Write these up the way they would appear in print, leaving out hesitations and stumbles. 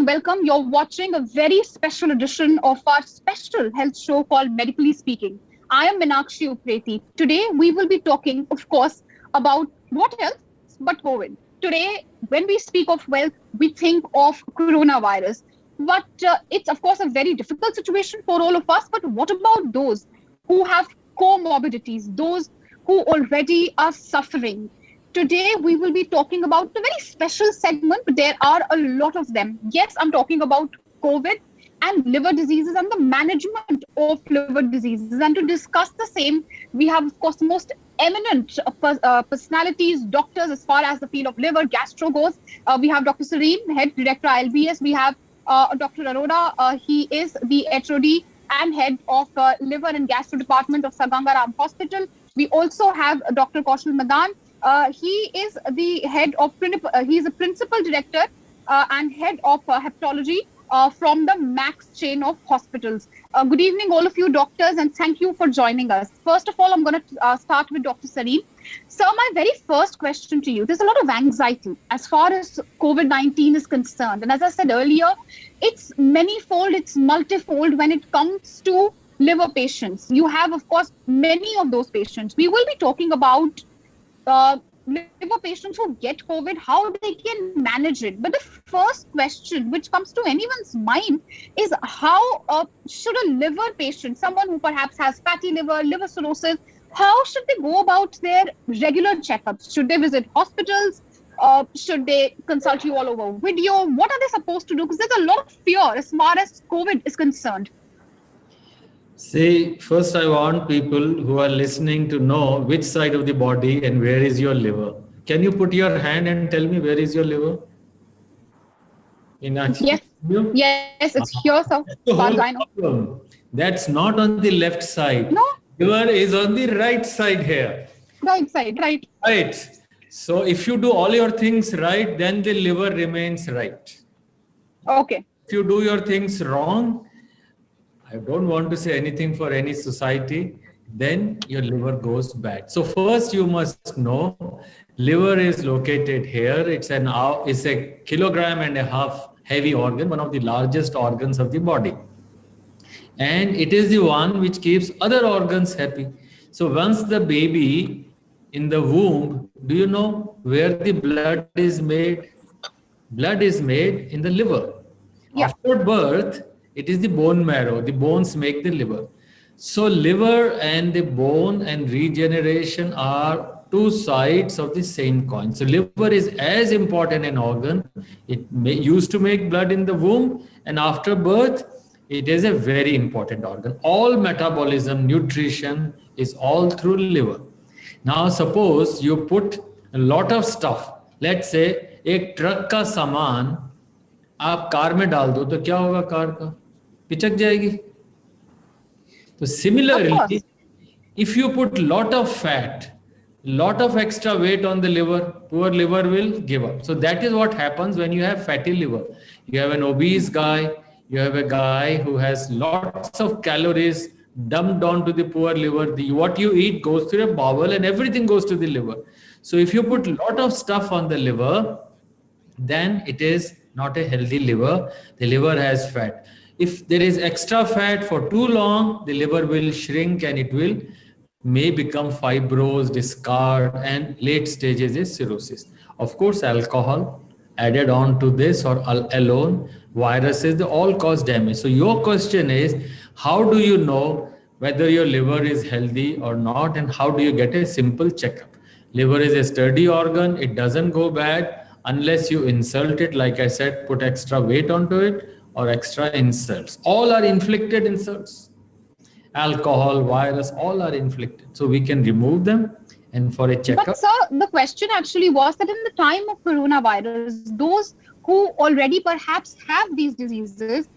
welcome. You're watching a very special edition of our special health show called Medically Speaking. I am Meenakshi Upreti. Today, we will be talking, of course, about what else but COVID. Today, when we speak of wealth, we think of coronavirus. But it's, of course, a very difficult situation for all of us. But what about those who have comorbidities, those who already are suffering? Today, we will be talking about a very special segment, but there are a lot of them. Yes, I'm talking about COVID and liver diseases and the management of liver diseases. And to discuss the same, we have, of course, the most eminent personalities, doctors, as far as the field of liver gastro goes. We have Dr. Sareem, Head Director ILBS. We have Dr. Arora. He is the HOD and Head of Liver and Gastro Department of Sir Ganga Ram Hospital. We also have Dr. Kaushal Madan. He is the head of, he is a principal director and head of hepatology from the Max chain of hospitals. Good evening, all of you doctors, and thank you for joining us. First of all, I'm going to start with Dr. Sareem. Sir, my very first question to you, there's a lot of anxiety as far as COVID-19 is concerned. And as I said earlier, it's manifold, it's multifold when it comes to liver patients. You have, of course, many of those patients. We will be talking about liver patients who get COVID, how they can manage it. But the first question which comes to anyone's mind is how should a liver patient, someone who perhaps has fatty liver, liver cirrhosis, how should they go about their regular checkups? Should they visit hospitals? Should they consult you all over video? What are they supposed to do? Because there's a lot of fear as far as COVID is concerned. See, first I want people who are listening to know which side of the body and where is your liver. Can you put your hand and tell me where is your liver? Yes, yes, it's here, sir. That's not on the left side. No. Liver is on the right side here. Right side, right. Right. So if you do all your things right, then the liver remains right. Okay. If you do your things wrong, I don't want to say anything for any society, then your liver goes bad. So first you must know liver is located here. It's a 1.5 kilograms heavy organ, one of the largest organs of the body. And it is the one which keeps other organs happy. So once the baby in the womb, do you know where the blood is made? Blood is made in the liver. Yeah. After birth, it is the bone marrow. The bones make the liver. So liver and the bone and regeneration are two sides of the same coin. So liver is as important an organ. It used to make blood in the womb, and after birth, it is a very important organ. All metabolism, nutrition is all through liver. Now suppose you put a lot of stuff. Let's say एक truck का सामान आप car में डाल दो तो क्या होगा? कार का पिचक जाएगी. So similarly, if you put lot of fat, lot of extra weight on the liver, poor liver will give up. So that is what happens when you have fatty liver. You have an obese guy, you have a guy who has lots of calories dumped onto the poor liver. What you eat goes through a bowel and everything goes to the liver. So if you put lot of stuff on the liver, then it is not a healthy liver. The liver has fat. If there is extra fat for too long, the liver will shrink and it may become fibrous, discard, and late stages is cirrhosis. Of course, alcohol added on to this or alone, viruses, they all cause damage. So your question is, how do you know whether your liver is healthy or not, and how do you get a simple checkup? Liver is a sturdy organ. It doesn't go bad unless you insult it. Like I said, put extra weight onto it or extra insults. All are inflicted insults. Alcohol, virus, all are inflicted. So we can remove them and for a checkup. But sir, the question actually was that in the time of coronavirus, those who already perhaps have these diseases,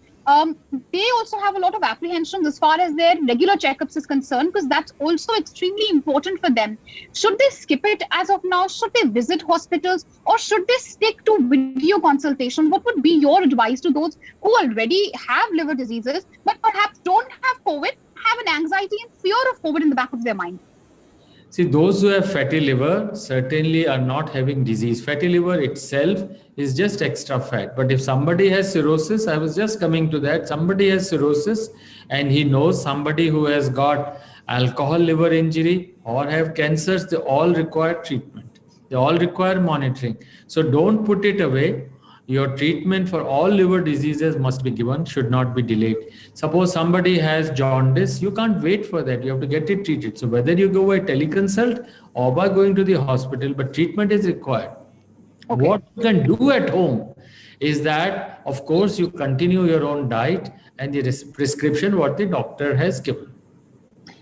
they also have a lot of apprehensions as far as their regular checkups is concerned, because that's also extremely important for them. Should they skip it as of now? Should they visit hospitals, or should they stick to video consultations? What would be your advice to those who already have liver diseases but perhaps don't have COVID, have an anxiety and fear of COVID in the back of their mind? See, those who have fatty liver certainly are not having disease. Fatty liver itself is just extra fat. But if somebody has cirrhosis, I was just coming to that, somebody has cirrhosis and he knows somebody who has got alcohol liver injury or have cancers, they all require treatment. They all require monitoring. So don't put it away. Your treatment for all liver diseases must be given, should not be delayed. Suppose somebody has jaundice, you can't wait for that. You have to get it treated. So whether you go by teleconsult or by going to the hospital, but treatment is required. Okay. What you can do at home is that, of course, you continue your own diet and the prescription what the doctor has given.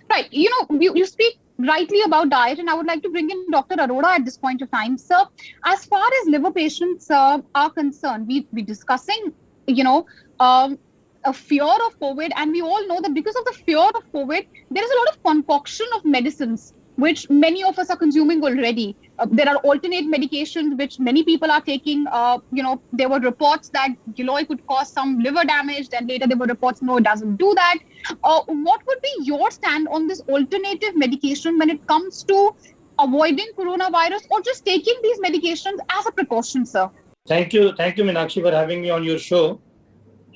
Right. You speak rightly about diet, and I would like to bring in Dr. Arora at this point of time. Sir, as far as liver patients are concerned, we're discussing, a fear of COVID, and we all know that because of the fear of COVID, there is a lot of concoction of medicines which many of us are consuming already. There are alternate medications which many people are taking. There were reports that Giloy could cause some liver damage. Then later there were reports, no, it doesn't do that. What would be your stand on this alternative medication when it comes to avoiding coronavirus or just taking these medications as a precaution, sir? Thank you, Meenakshi, for having me on your show.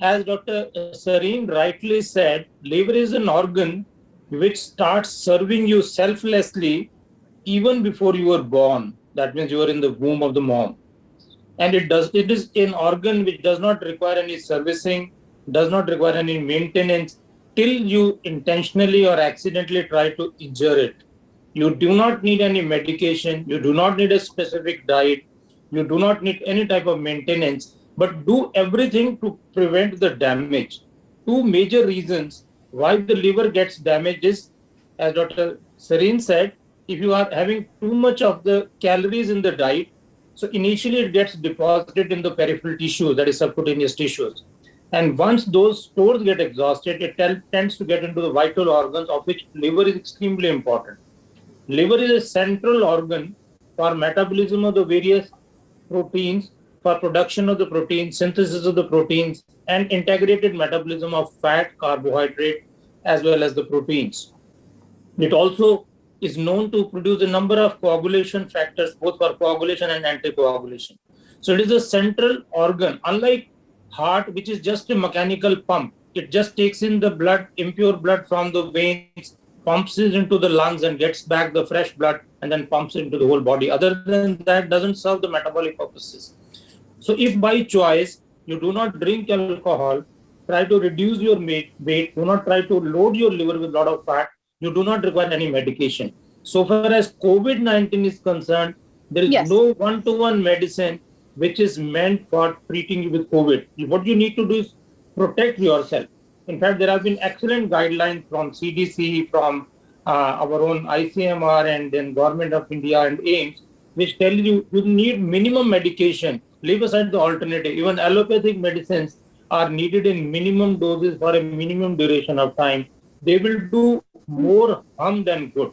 As Dr. Sareen rightly said, liver is an organ which starts serving you selflessly even before you were born. That means you are in the womb of the mom. And it is an organ which does not require any servicing, does not require any maintenance till you intentionally or accidentally try to injure it. You do not need any medication, you do not need a specific diet, you do not need any type of maintenance, but do everything to prevent the damage. Two major reasons why the liver gets damaged is, as Dr. Sareen said, if you are having too much of the calories in the diet, so initially it gets deposited in the peripheral tissue, that is subcutaneous tissues. And once those stores get exhausted, it tends to get into the vital organs, of which liver is extremely important. Liver is a central organ for metabolism of the various proteins, for production of the proteins, synthesis of the proteins, and integrated metabolism of fat, carbohydrate, as well as the proteins. It also is known to produce a number of coagulation factors, both for coagulation and anticoagulation. So it is a central organ. Unlike heart, which is just a mechanical pump, it just takes in the blood, impure blood from the veins, pumps it into the lungs and gets back the fresh blood and then pumps it into the whole body. Other than that, doesn't serve the metabolic purposes. So if by choice you do not drink alcohol, try to reduce your weight, do not try to load your liver with a lot of fat, you do not require any medication. So far as COVID-19 is concerned, there is no one-to-one medicine which is meant for treating you with COVID. What you need to do is protect yourself. In fact, there have been excellent guidelines from CDC, from our own ICMR, and then Government of India and AIMS, which tell you need minimum medication. Leave aside the alternative. Even allopathic medicines are needed in minimum doses for a minimum duration of time. They will do more harm than good.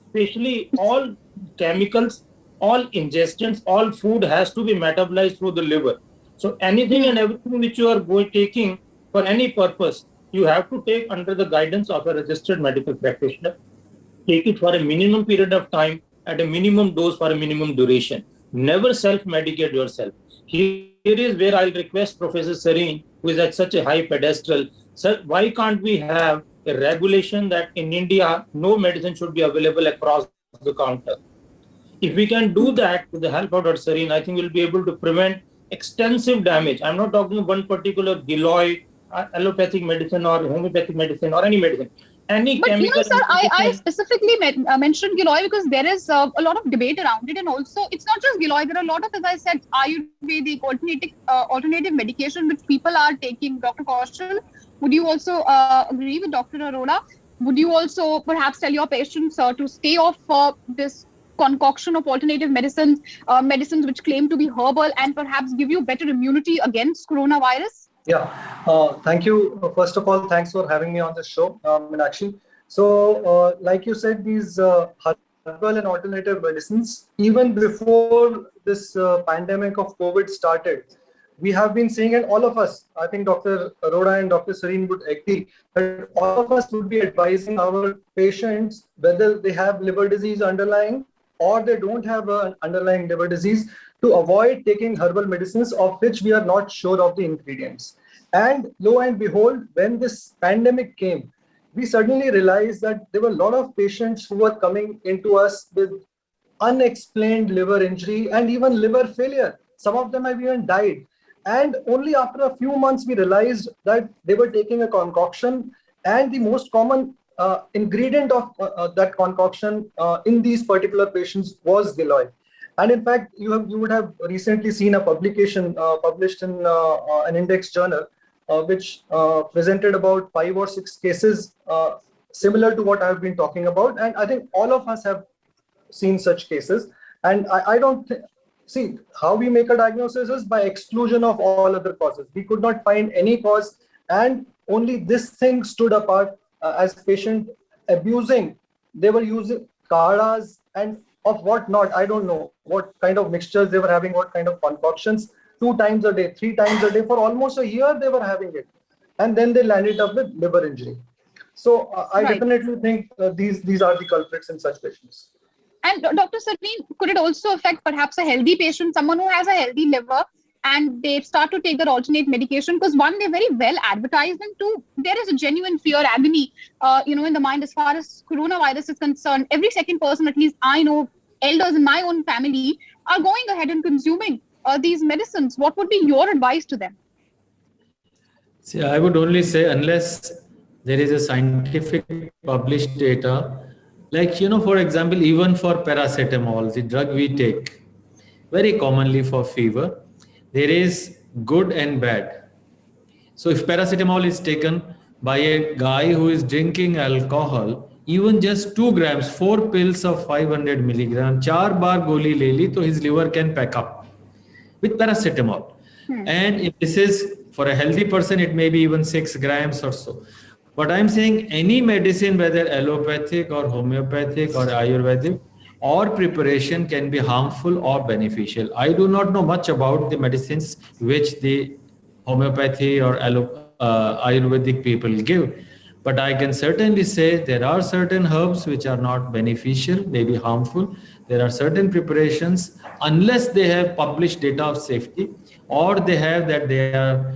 Especially all chemicals, all ingestions, all food has to be metabolized through the liver. So anything and everything which you are taking for any purpose, you have to take under the guidance of a registered medical practitioner. Take it for a minimum period of time at a minimum dose for a minimum duration. Never self-medicate yourself. Here is where I'll request Professor Sareen, who is at such a high pedestal, sir, why can't we have a regulation that in India, no medicine should be available across the counter? If we can do that with the help of Dr. Sareen, I think we'll be able to prevent extensive damage. I'm not talking about one particular Giloy, allopathic medicine or homeopathic medicine or any medicine. But sir, I specifically mentioned Giloy because there is a lot of debate around it, and also it's not just Giloy. There are a lot of, as I said, Ayurvedic alternative medication which people are taking. Dr. Kaushal, would you also agree with Dr. Arora? Would you also perhaps tell your patients to stay off this concoction of alternative medicines which claim to be herbal and perhaps give you better immunity against coronavirus? Yeah, thank you. First of all, thanks for having me on the show, Meenakshi. So, like you said, these herbal and alternative medicines, even before this pandemic of COVID started, we have been seeing, and all of us, I think Dr. Arora and Dr. Sareen would agree, that all of us would be advising our patients, whether they have liver disease underlying or they don't have an underlying liver disease, to avoid taking herbal medicines of which we are not sure of the ingredients. And lo and behold, when this pandemic came, we suddenly realized that there were a lot of patients who were coming into us with unexplained liver injury and even liver failure. Some of them have even died. And only after a few months, we realized that they were taking a concoction, and the most common ingredient of that concoction in these particular patients was giloy. And in fact, you would have recently seen a publication published in an index journal, which presented about 5 or 6 cases similar to what I've been talking about. And I think all of us have seen such cases. And I don't see how we make a diagnosis is by exclusion of all other causes. We could not find any cause, and only this thing stood apart as patient abusing. They were using kadas and of what not. I don't know what kind of mixtures they were having, what kind of concoctions. 2 times a day, 3 times a day for almost a year they were having it, and then they landed up with liver injury. So I Right. definitely think these are the culprits in such patients. And Dr. Sareen, could it also affect perhaps a healthy patient, someone who has a healthy liver, and they start to take their alternate medication? Because one, they're very well advertised, and two, there is a genuine fear, agony, in the mind as far as coronavirus is concerned. Every second person, at least I know, elders in my own family, are going ahead and consuming these medicines. What would be your advice to them? See, I would only say, unless there is a scientific published data, like, for example, even for paracetamol, the drug we take very commonly for fever, there is good and bad. So if paracetamol is taken by a guy who is drinking alcohol, even just 2 grams, 4 pills of 500 milligram, 4 bar goli le li, so his liver can pack up with paracetamol. And if this is for a healthy person, it may be even 6 grams or so. But I'm saying any medicine, whether allopathic or homeopathic or Ayurvedic, or preparation can be harmful or beneficial. I do not know much about the medicines which the homeopathy or Ayurvedic people give. But I can certainly say there are certain herbs which are not beneficial, maybe harmful. There are certain preparations, unless they have published data of safety, or they have that they are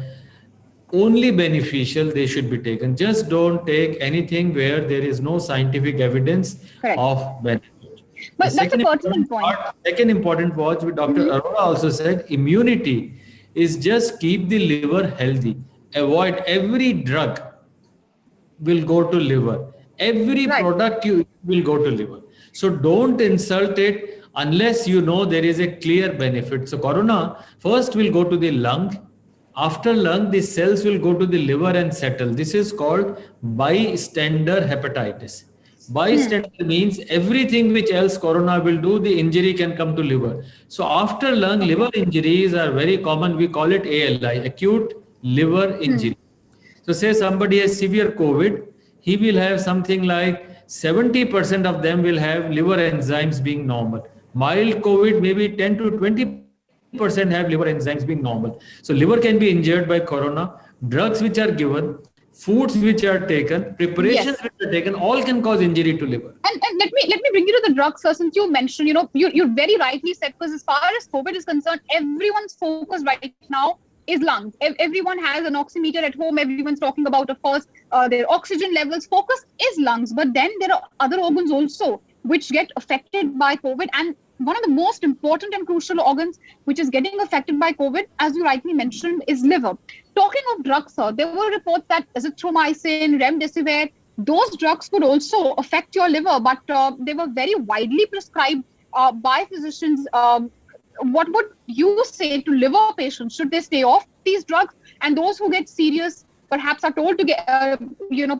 only beneficial, they should be taken. Just don't take anything where there is no scientific evidence Correct. of benefit. But The that's a pertinent point. Second important was, which Dr. Arora also said, immunity is just keep the liver healthy. Avoid every drug will go to liver. Every Right. product you will go to liver. So don't insult it unless you know there is a clear benefit. So corona first will go to the lung. After lung, the cells will go to the liver and settle. This is called bystander hepatitis. Bystander means everything which else corona will do, the injury can come to liver. So after lung, liver injuries are very common. We call it ALI, acute liver injury. So say somebody has severe COVID, he will have something like 70% of them will have liver enzymes being normal. Mild COVID, maybe 10 to 20% have liver enzymes being normal. So liver can be injured by corona. Drugs which are given, foods which are taken, preparations Yes. which are taken, all can cause injury to liver. And let me bring you to the drugs, sir. Since you mentioned, you very rightly said, because as far as COVID is concerned, everyone's focus right now is lungs. Everyone has an oximeter at home. Everyone's talking about, of course, their oxygen levels. Focus is lungs, but then there are other organs also which get affected by COVID. And one of the most important and crucial organs which is getting affected by COVID, as you rightly mentioned, is liver. Talking of drugs, sir, there were reports that azithromycin, remdesivir, those drugs could also affect your liver, but they were very widely prescribed by physicians. What would you say to liver patients? Should they stay off these drugs? And those who get serious, perhaps are told to get,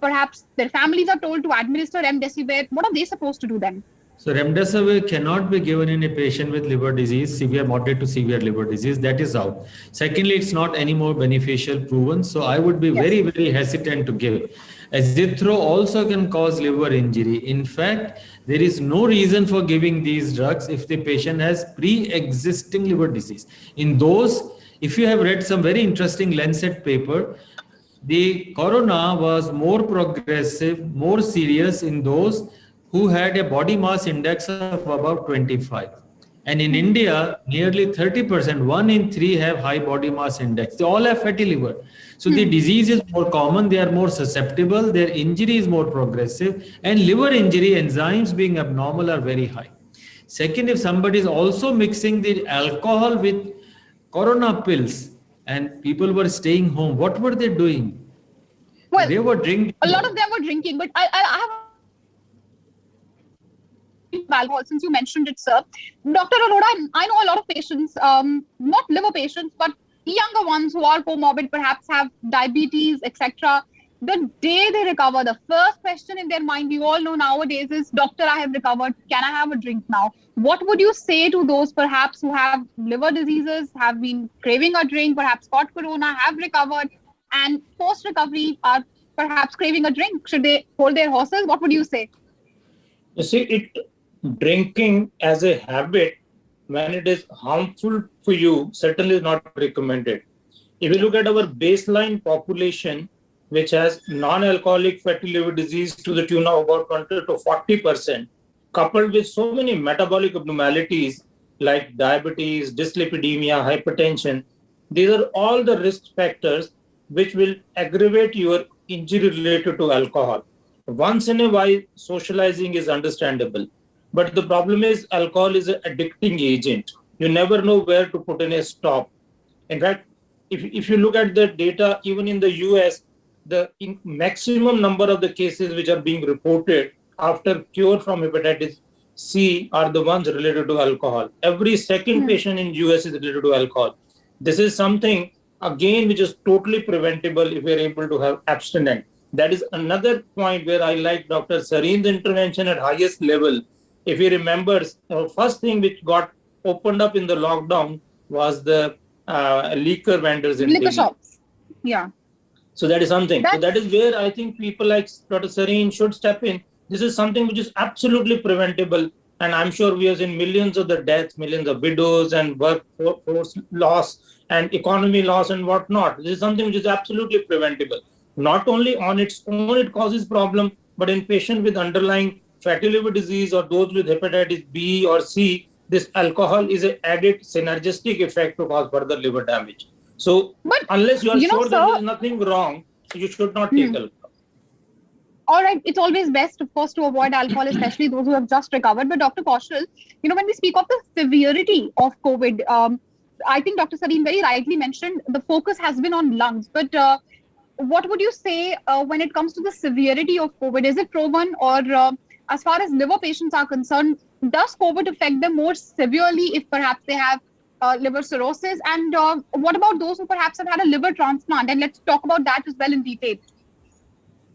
perhaps their families are told to administer remdesivir. What are they supposed to do then? So remdesivir cannot be given in a patient with liver disease, severe, moderate to severe liver disease. That is out. Secondly, it's not any more beneficial proven. So I would be very, very hesitant to give. Azithro also can cause liver injury. In fact, there is no reason for giving these drugs if the patient has pre-existing liver disease. In those, If you have read some very interesting Lancet paper, the corona was more progressive, more serious in those who had a body mass index of about 25. And in India, nearly 30%, 1 in 3 have high body mass index. They all have fatty liver. So the disease is more common, they are more susceptible, their injury is more progressive, and liver injury enzymes being abnormal are very high. Second, if somebody is also mixing the alcohol with corona pills and people were staying home, what were they doing? Well, They were drinking. a lot of them were drinking, but I have alcohol since you mentioned it, sir. Dr. Arora, I know a lot of patients, not liver patients, but younger ones who are comorbid, perhaps have diabetes, etc. The day they recover, the first question in their mind, we all know nowadays, is, Doctor, I have recovered. Can I have a drink now? What would you say to those perhaps who have liver diseases, have been craving a drink, perhaps caught corona, have recovered, and post recovery are perhaps craving a drink? Should they hold their horses? What would you say? You see, drinking as a habit, when it is harmful for you, certainly is not recommended. If you look at our baseline population, which has non-alcoholic fatty liver disease to the tune of about 20 to 40%, coupled with so many metabolic abnormalities like diabetes, dyslipidemia, hypertension, these are all the risk factors which will aggravate your injury related to alcohol. Once in a while, socializing is understandable. But the problem is alcohol is an addicting agent. You never know where to put in a stop. In fact, if you look at the data, even in the US, the maximum number of the cases which are being reported after cure from hepatitis C are the ones related to alcohol. Every second patient in US is related to alcohol. This is something, again, which is totally preventable if we're able to have abstinence. That is another point where I like Dr. Sareen's intervention at highest level. If he remembers, the first thing which got opened up in the lockdown was the liquor vendors in Liquor Delhi. shops. Yeah. So that is something. So that is where I think people like Dr. Sareen should step in. This is something which is absolutely preventable. And I'm sure we have seen millions of the deaths, millions of widows and workforce loss and economy loss and whatnot. This is something which is absolutely preventable. Not only on its own it causes problem, but in patients with underlying fatty liver disease or those with hepatitis B or C, this alcohol is an added synergistic effect to cause further liver damage. So But, unless you are sure sir, that there is nothing wrong, you should not take alcohol. All right, it's always best, of course, to avoid alcohol, especially those who have just recovered. But Dr. Kaushal, when we speak of the severity of COVID, I think Dr. Sareen very rightly mentioned the focus has been on lungs. But what would you say when it comes to the severity of COVID? Is it proven, or as far as liver patients are concerned, does COVID affect them more severely if perhaps they have liver cirrhosis? And what about those who perhaps have had a liver transplant? And let's talk about that as well in detail.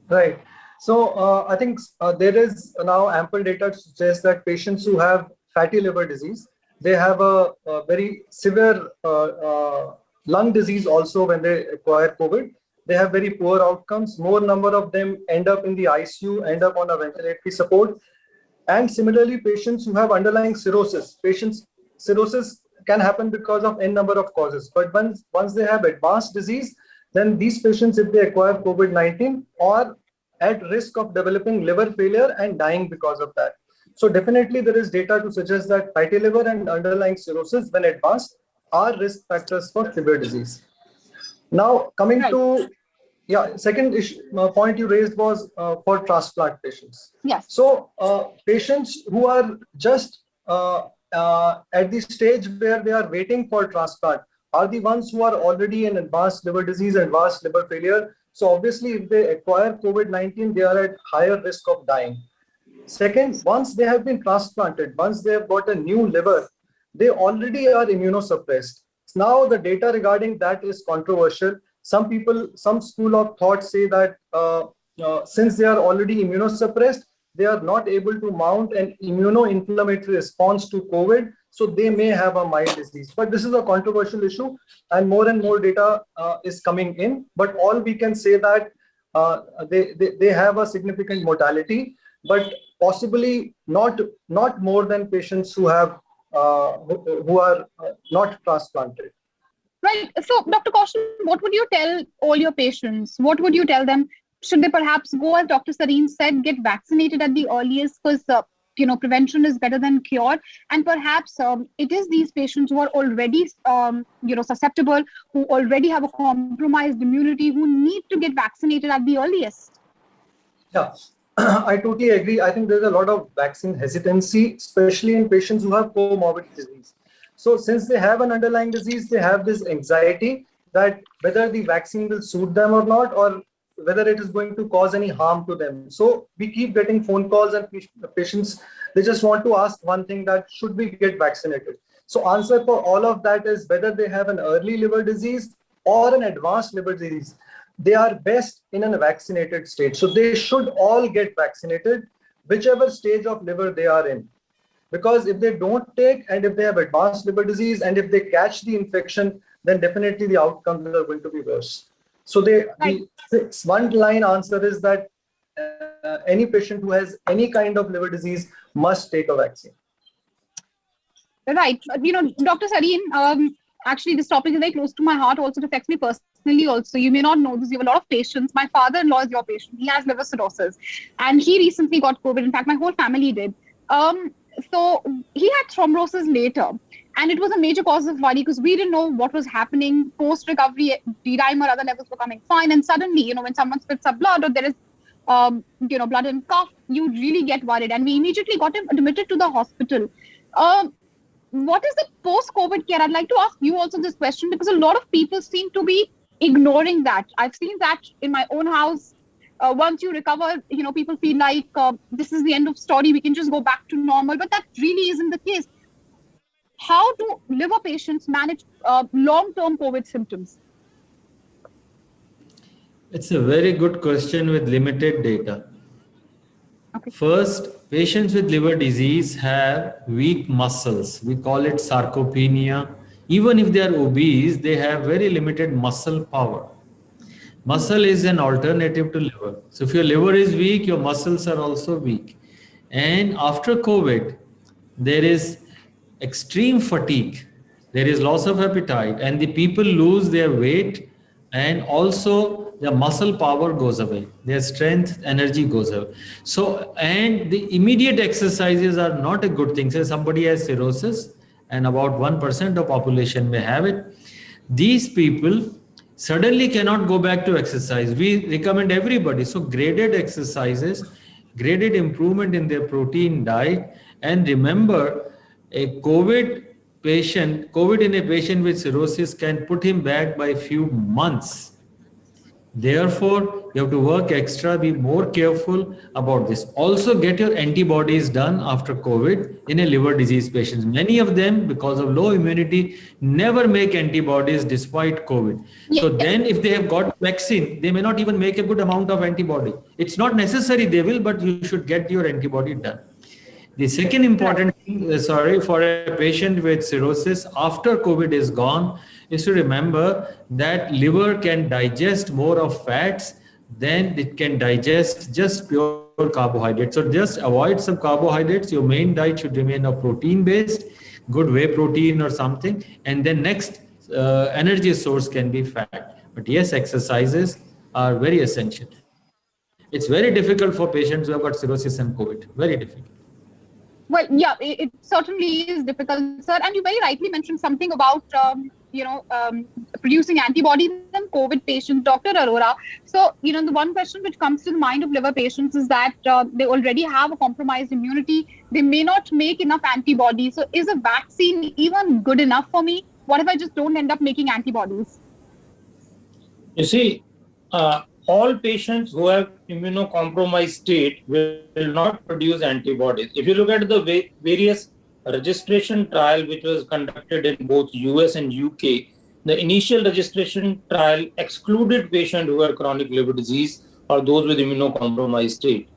Right. So I think there is now ample data to suggest that patients who have fatty liver disease, they have a very severe lung disease also when they acquire COVID. They have very poor outcomes. More number of them end up in the ICU, end up on a ventilatory support. And similarly, patients who have underlying cirrhosis, cirrhosis can happen because of n number of causes. But once they have advanced disease, then these patients, if they acquire COVID-19, are at risk of developing liver failure and dying because of that. So definitely there is data to suggest that fatty liver and underlying cirrhosis, when advanced, are risk factors for liver disease. Now coming to second point you raised was for transplant patients. Yes. So patients who are just at the stage where they are waiting for transplant are the ones who are already in advanced liver disease, advanced liver failure. So obviously, if they acquire COVID-19, they are at higher risk of dying. Second, once they have been transplanted, once they have got a new liver, they already are immunosuppressed. Now the data regarding that is controversial. Some people, some school of thought say that since they are already immunosuppressed, they are not able to mount an immunoinflammatory response to COVID, so they may have a mild disease. But this is a controversial issue, and more data is coming in. But all we can say that they have a significant mortality, but possibly not more than patients who have who are not transplanted. Right. So, Dr. Kaushal, what would you tell all your patients? What would you tell them? Should they perhaps go, as Dr. Sareen said, get vaccinated at the earliest, because prevention is better than cure, and perhaps it is these patients who are already susceptible, who already have a compromised immunity, who need to get vaccinated at the earliest. Yeah, I totally agree. I think there's a lot of vaccine hesitancy, especially in patients who have comorbid disease. So since they have an underlying disease, they have this anxiety that whether the vaccine will suit them or not, or whether it is going to cause any harm to them. So we keep getting phone calls and patients, they just want to ask one thing, that should we get vaccinated? So answer for all of that is whether they have an early liver disease or an advanced liver disease, they are best in a vaccinated state. So they should all get vaccinated, whichever stage of liver they are in. Because if they don't take, and if they have advanced liver disease, and if they catch the infection, then definitely the outcomes are going to be worse. So the one line answer is that any patient who has any kind of liver disease must take a vaccine. Right. Dr. Sareen, actually, this topic is very close to my heart. Also, it affects me personally also. You may not know this. You have a lot of patients. My father-in-law is your patient. He has liver cirrhosis. And he recently got COVID. In fact, my whole family did. So he had thrombosis later. And it was a major cause of worry because we didn't know what was happening. Post-recovery, D-dimer, other levels were coming fine. And suddenly, when someone spits up blood or there is, blood and cough, you really get worried. And we immediately got him admitted to the hospital. What is the post-COVID care? I'd like to ask you also this question because a lot of people seem to be ignoring that. I've seen that in my own house. Once you recover, people feel like this is the end of story. We can just go back to normal, but that really isn't the case. How do liver patients manage long-term COVID symptoms? It's a very good question with limited data. Okay. First, patients with liver disease have weak muscles. We call it sarcopenia. Even if they are obese, they have very limited muscle power. Muscle is an alternative to liver. So if your liver is weak, your muscles are also weak. And after COVID, there is extreme fatigue. There is loss of appetite, and the people lose their weight, and also their muscle power goes away. Their strength, energy goes away. So, and the immediate exercises are not a good thing. Say somebody has cirrhosis, and about 1% of population may have it. These people suddenly cannot go back to exercise. We recommend everybody. So graded exercises, graded improvement in their protein diet, and remember, a COVID in a patient with cirrhosis can put him back by a few months. Therefore, you have to work extra, be more careful about this. Also, get your antibodies done after COVID in a liver disease patient. Many of them, because of low immunity, never make antibodies despite COVID. Yeah. So then if they have got vaccine, they may not even make a good amount of antibody. It's not necessary they will, but you should get your antibody done. The second important thing, for a patient with cirrhosis after COVID is gone, is to remember that liver can digest more of fats than it can digest just pure carbohydrates. So just avoid some carbohydrates. Your main diet should remain a protein based, good whey protein or something. And then next energy source can be fat. But yes, exercises are very essential. It's very difficult for patients who have got cirrhosis and COVID. Very difficult. Well, yeah, it certainly is difficult, sir. And you very rightly mentioned something about, producing antibodies in COVID patients, Dr. Arora. So, the one question which comes to the mind of liver patients is that they already have a compromised immunity. They may not make enough antibodies. So is a vaccine even good enough for me? What if I just don't end up making antibodies? You see, all patients who have immunocompromised state will not produce antibodies. If you look at the various registration trial which was conducted in both US and UK, the initial registration trial excluded patients who had chronic liver disease or those with immunocompromised state.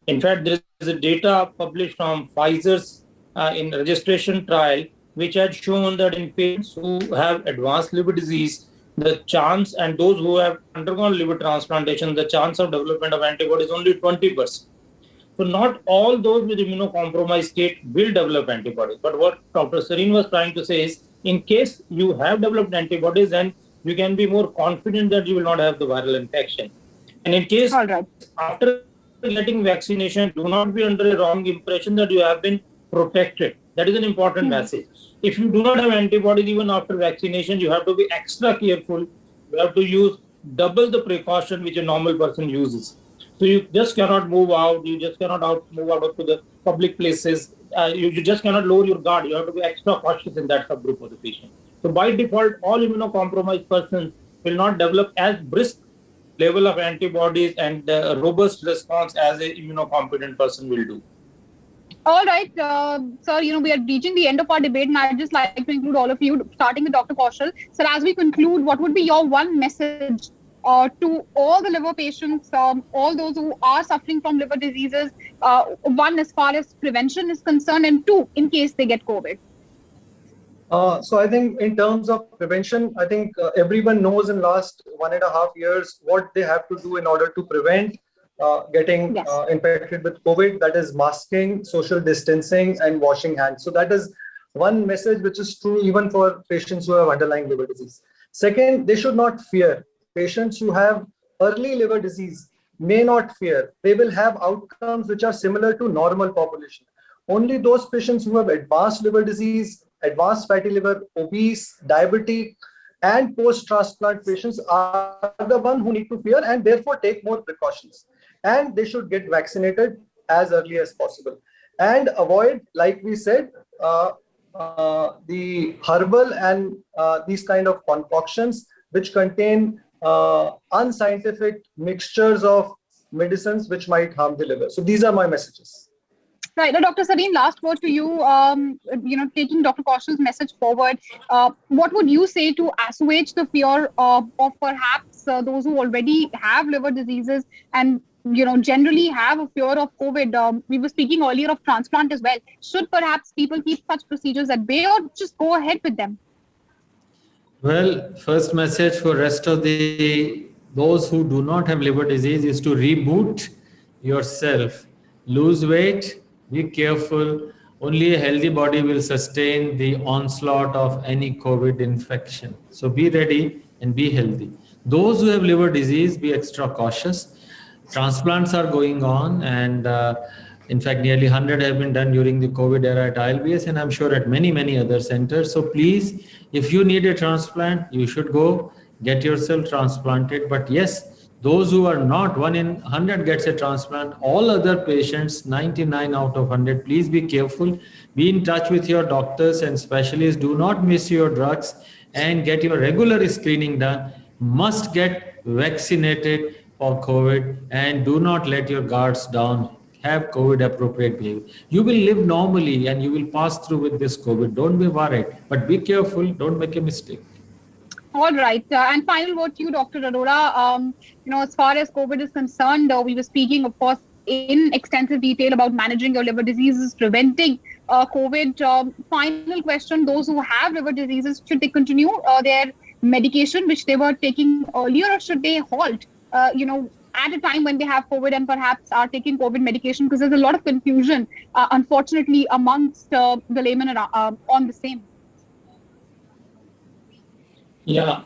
In fact, there is a data published from Pfizer's in registration trial which had shown that in patients who have advanced liver disease, the chance, and those who have undergone liver transplantation, the chance of development of antibodies is only 20%. So not all those with immunocompromised state will develop antibodies. But what Dr. Sareen was trying to say is In case you have developed antibodies, then you can be more confident that you will not have the viral infection. And in case All right. after getting vaccination, do not be under a wrong impression that you have been protected. That is an important message. If you do not have antibodies even after vaccination, you have to be extra careful. You have to use double the precaution which a normal person uses. So you just cannot move out. You just cannot move out to the public places. You just cannot lower your guard. You have to be extra cautious in that subgroup of the patient. So by default, all immunocompromised persons will not develop as brisk level of antibodies and robust response as a immunocompetent person will do. All right, sir, we are reaching the end of our debate, and I'd just like to include all of you, starting with Dr. Kaushal. Sir, as we conclude, what would be your one message to all the liver patients, all those who are suffering from liver diseases, one, as far as prevention is concerned, and two, in case they get COVID? So I think in terms of prevention, I think everyone knows in last 1.5 years what they have to do in order to prevent getting infected with COVID. That is masking, social distancing, and washing hands. So that is one message which is true even for patients who have underlying liver disease. Second, they should not fear. Patients who have early liver disease may not fear. They will have outcomes which are similar to normal population. Only those patients who have advanced liver disease, advanced fatty liver, obese, diabetic, and post-transplant patients are the one who need to fear and therefore take more precautions. And they should get vaccinated as early as possible. And avoid, like we said, the herbal and these kind of concoctions which contain unscientific mixtures of medicines which might harm the liver. So these are my messages. Right. Dr. Sareen, last word to you. Taking Dr. Kaushal's message forward, what would you say to assuage the fear of perhaps those who already have liver diseases and generally have a fear of COVID? We were speaking earlier of transplant as well. Should perhaps people keep such procedures at bay or just go ahead with them? Well, first message for rest of those who do not have liver disease is to reboot yourself. Lose weight, be careful. Only a healthy body will sustain the onslaught of any COVID infection. So be ready and be healthy. Those who have liver disease, be extra cautious. Transplants are going on, and in fact, nearly 100 have been done during the COVID era at ILBS, and I'm sure at many, many other centers. So please, if you need a transplant, you should go get yourself transplanted. But yes, those who are not, 1 in 100 gets a transplant. All other patients, 99 out of 100, please be careful. Be in touch with your doctors and specialists. Do not miss your drugs and get your regular screening done. Must get vaccinated for COVID, and do not let your guards down. Have COVID appropriate behavior. You will live normally and you will pass through with this COVID. Don't be worried, but be careful. Don't make a mistake. All right. And final word to you, Dr. Arora. As far as COVID is concerned, we were speaking, of course, in extensive detail about managing your liver diseases, preventing COVID. Final question, those who have liver diseases, should they continue their medication, which they were taking earlier, or should they halt, at a time when they have COVID and perhaps are taking COVID medication? Because there's a lot of confusion, unfortunately, amongst the laymen on the same. Yeah,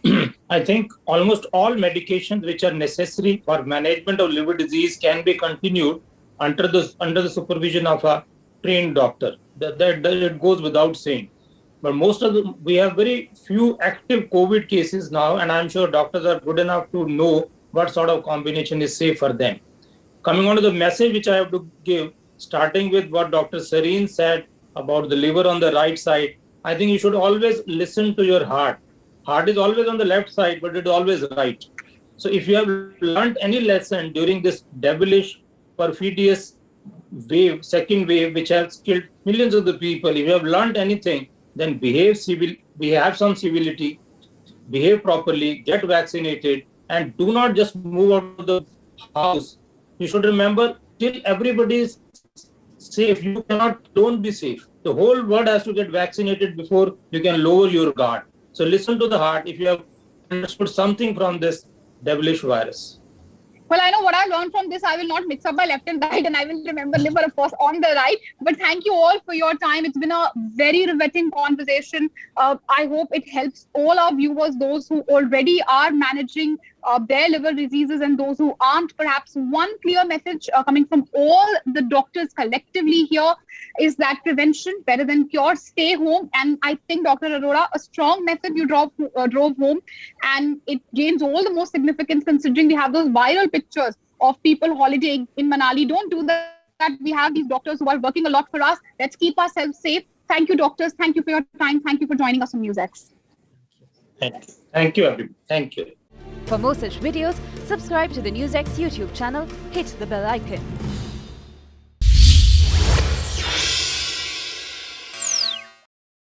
I think almost all medications which are necessary for management of liver disease can be continued under the supervision of a trained doctor. That it goes without saying. But we have very few active COVID cases now, and I'm sure doctors are good enough to know what sort of combination is safe for them. Coming on to the message which I have to give, starting with what Dr. Sareen said about the liver on the right side, I think you should always listen to your heart. Heart is always on the left side, but it is always right. So if you have learned any lesson during this devilish, perfidious wave, second wave, which has killed millions of the people, if you have learned anything, then have some civility, behave properly, get vaccinated, and do not just move out of the house. You should remember, till everybody is safe, you don't be safe. The whole world has to get vaccinated before you can lower your guard. So listen to the heart if you have understood something from this devilish virus. Well, I know what I learned from this. I will not mix up my left and right, and I will remember liver, of course, on the right. But thank you all for your time. It's been a very riveting conversation. I hope it helps all our viewers, those who already are managing their liver diseases and those who aren't. Perhaps one clear message coming from all the doctors collectively here is that prevention better than cure. Stay home. And I think, Dr. Arora, a strong message you drove home, and it gains all the more significance considering we have those viral pictures of people holidaying in Manali. Don't do that. We have these doctors who are working a lot for us. Let's keep ourselves safe. Thank you, doctors. Thank you for your time. Thank you for joining us on NewsX. Thank you, everyone. Thank you. For more such videos, subscribe to the NewsX YouTube channel, hit the bell icon.